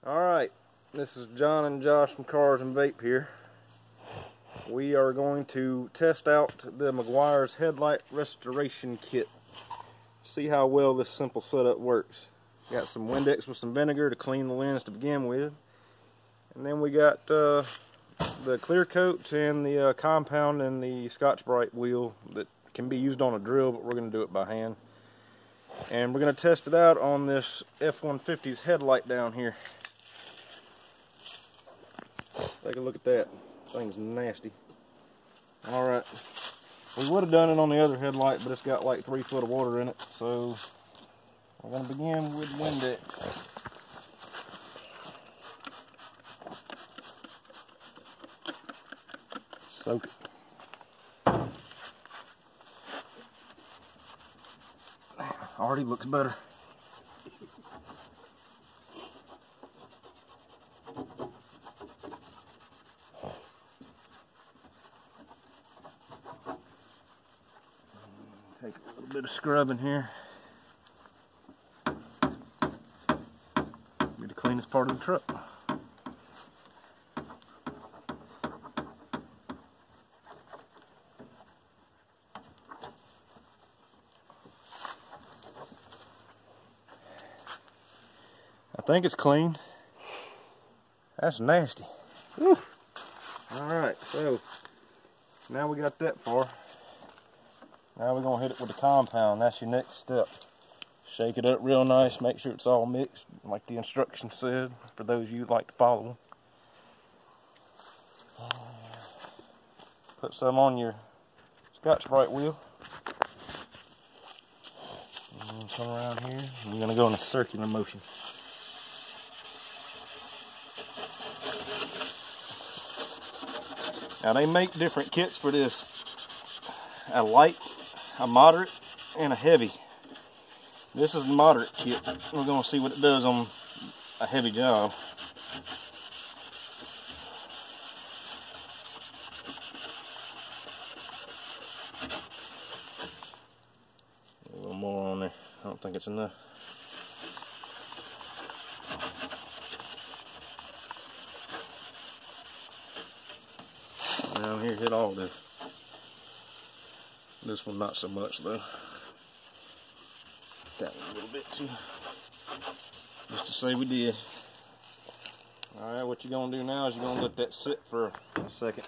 Alright, this is John and Josh from Cars and Vape here. We are going to test out the Meguiar's headlight restoration kit. See how well this simple setup works. Got some Windex with some vinegar to clean the lens to begin with. And then we got the clear coat and the compound and the Scotch-Brite wheel that can be used on a drill, but we're going to do it by hand. And we're going to test it out on this F-150's headlight down here. Take a look at that. Thing's nasty. Alright. We would have done it on the other headlight, but it's got like 3 foot of water in it. So we're going to begin with Windex. Soak it. Already looks better. Take a little bit of scrubbing here. Be the cleanest part of the truck. I think it's clean. That's nasty. Whew. Alright, so now we got that far. Now we're going to hit it with the compound. That's your next step. Shake it up real nice. Make sure it's all mixed like the instructions said, for those of you who like to follow them. Put some on your Scotch-Brite wheel. And come around here. And you're going to go in a circular motion. Now they make different kits for this. A light, a moderate, and a heavy. This is the moderate kit. We're going to see what it does on a heavy job. A little more on there. I don't think it's enough. Down here, hit all this. This one not so much though. That one a little bit too. Just to say we did. Alright, what you're gonna do now is you're gonna let that sit for a second.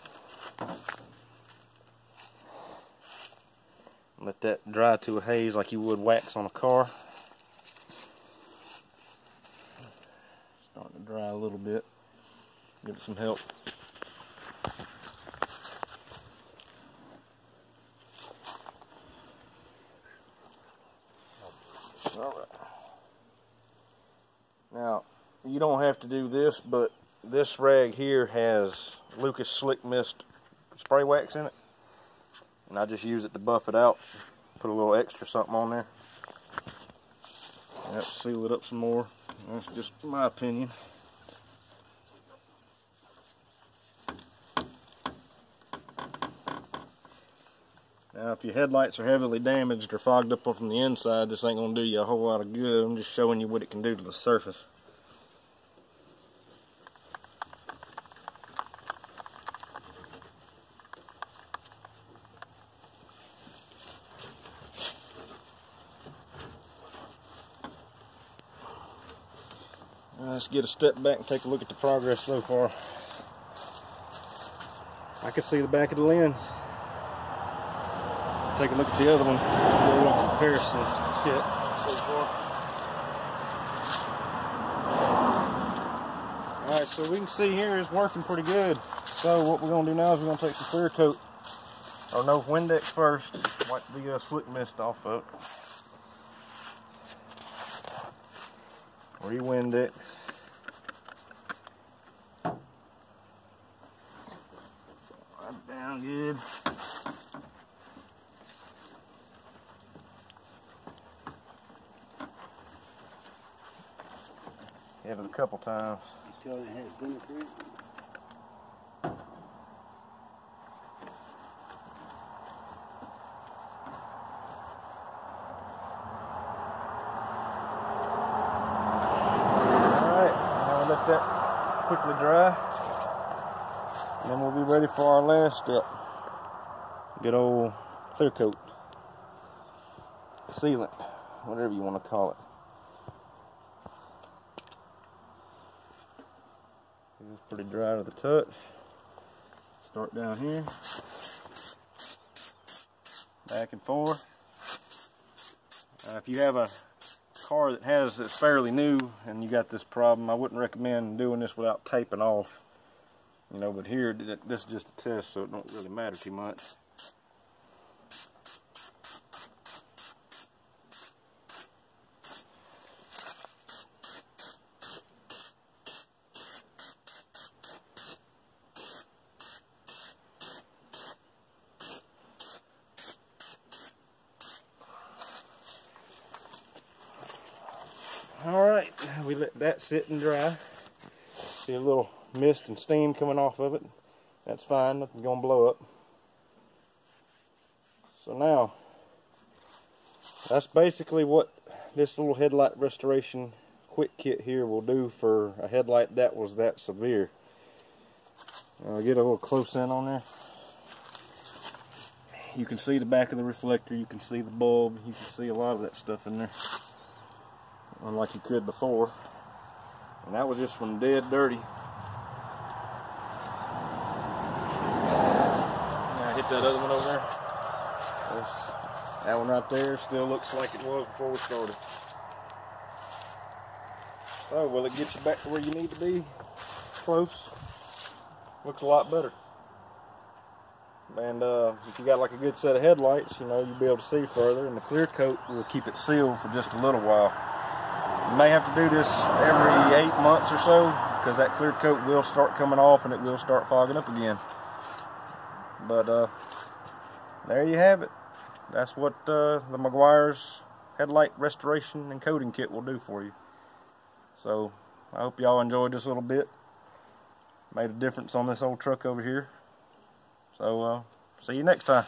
Let that dry to a haze like you would wax on a car. Starting to dry a little bit. Give it some help. Alright. Now, you don't have to do this, but this rag here has Lucas Slick Mist spray wax in it. And I just use it to buff it out. Put a little extra something on there. That seal it up some more. That's just my opinion. Now, if your headlights are heavily damaged or fogged up from the inside, this ain't going to do you a whole lot of good. I'm just showing you what it can do to the surface. Let's get a step back and take a look at the progress so far. I can see the back of the lens. Take a look at the other one, do a little comparison kit so far. Alright, so we can see here it's working pretty good. So what we're going to do now is we're going to take some clear coat, or no, Windex first, wipe the slick mist off of it. Re-Windex. Wipe down good. Hit it a couple times. You tell it has vinegar. let that quickly dry. And then we'll be ready for our last step. Good old clear coat. Sealant, whatever you want to call it. It's pretty dry to the touch. Start down here. Back and forth. If you have a car that's fairly new and you got this problem, I wouldn't recommend doing this without taping off. You know, but here, this is just a test, so it don't really matter too much. Alright, we let that sit and dry. See a little mist and steam coming off of it. That's fine, nothing's gonna blow up. So now, that's basically what this little headlight restoration quick kit here will do for a headlight that was that severe. I'll get a little close in on there. You can see the back of the reflector, you can see the bulb, you can see a lot of that stuff in there. Unlike you could before. And that was just from dead dirty. Now hit that other one over there. That one right there still looks like it was before we started. So will it get you back to where you need to be? Close. Looks a lot better. And if you got like a good set of headlights, you know, you'll be able to see further, and the clear coat will keep it sealed for just a little while. You may have to do this every 8 months or so, because that clear coat will start coming off and it will start fogging up again. But there you have it. That's what the Meguiar's headlight restoration and coating kit will do for you. So I hope y'all enjoyed this little bit. Made a difference on this old truck over here. So see you next time.